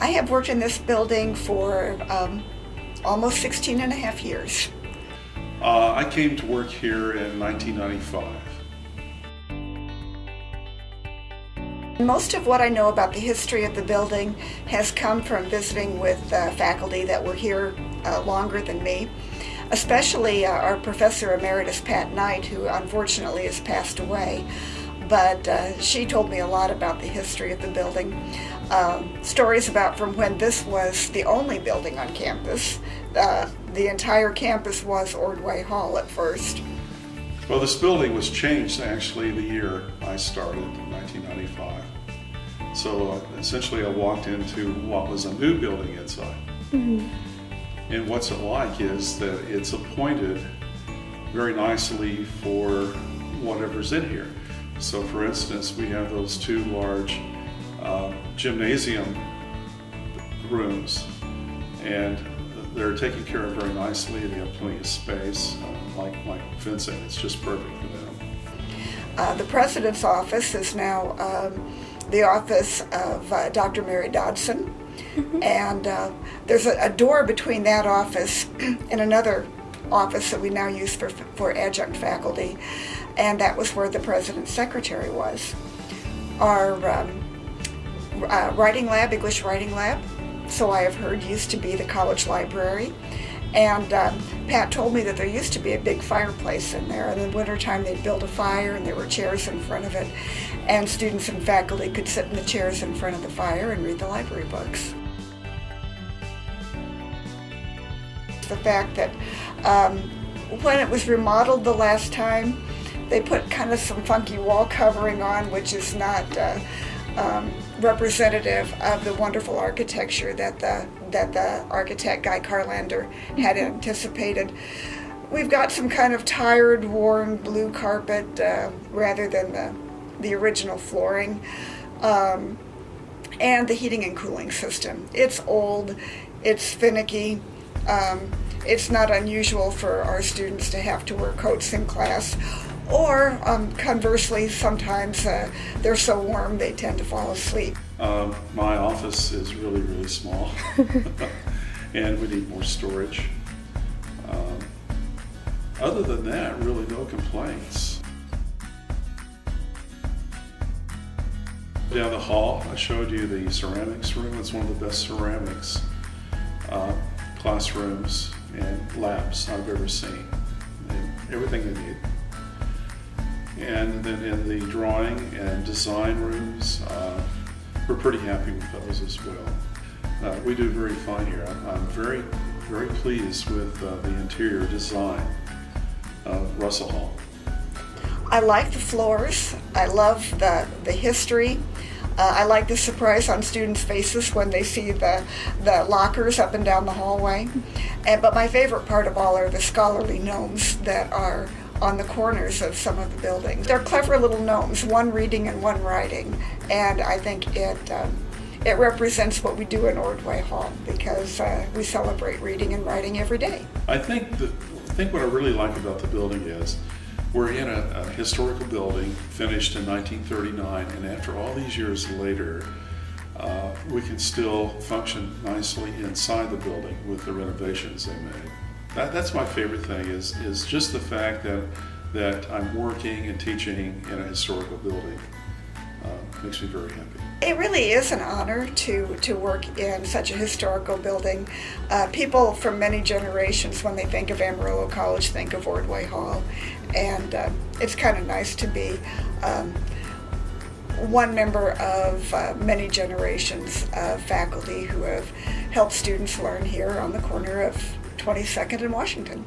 I have worked in this building for almost 16 and a half years. I came to work here in 1995. Most of what I know about the history of the building has come from visiting with faculty that were here longer than me, especially our Professor Emeritus Pat Knight, who unfortunately has passed away. But she told me a lot about the history of the building. Stories about from when this was the only building on campus. The entire campus was Ordway Hall at first. Well, this building was changed actually the year I started in 1995. So essentially I walked into what was a new building inside. Mm-hmm. And what's it like is that it's appointed very nicely for whatever's in here. So for instance, we have those two large gymnasium rooms, and they're taken care of very nicely. They have plenty of space, like fencing. It's just perfect for them. The president's office is now the office of Dr. Mary Dodson, mm-hmm. and there's a door between that office and another office that we now use for adjunct faculty, and that was where the president's secretary was. Our writing lab, English writing lab, so I have heard, used to be the college library. And Pat told me that there used to be a big fireplace in there, and in the wintertime they'd build a fire and there were chairs in front of it, and students and faculty could sit in the chairs in front of the fire and read the library books. The fact that when it was remodeled the last time, they put kind of some funky wall covering on, which is not representative of the wonderful architecture that the architect Guy Carlander had anticipated. We've got some kind of tired, worn blue carpet rather than the original flooring, and the heating and cooling system. It's old, it's finicky. It's not unusual for our students to have to wear coats in class, or conversely, sometimes they're so warm they tend to fall asleep. My office is really, really small, and we need more storage. Other than that, really no complaints. Down the hall, I showed you the ceramics room. It's one of the best ceramics classrooms and labs I've ever seen. Everything they need. And then in the drawing and design rooms, we're pretty happy with those as well. We do very fine here. I'm very, very pleased with the interior design of Russell Hall. I like the floors. I love the history. I like the surprise on students' faces when they see the lockers up and down the hallway. But my favorite part of all are the scholarly gnomes that are on the corners of some of the buildings. They're clever little gnomes, one reading and one writing, and I think it represents what we do in Ordway Hall, because we celebrate reading and writing every day. I think what I really like about the building is we're in a historical building finished in 1939, and after all these years later, we can still function nicely inside the building with the renovations they made. That's my favorite thing is just the fact that I'm working and teaching in a historical building. Makes me very happy. It really is an honor to work in such a historical building. People from many generations, when they think of Amarillo College, think of Ordway Hall, and it's kind of nice to be one member of many generations of faculty who have helped students learn here on the corner of 22nd and Washington.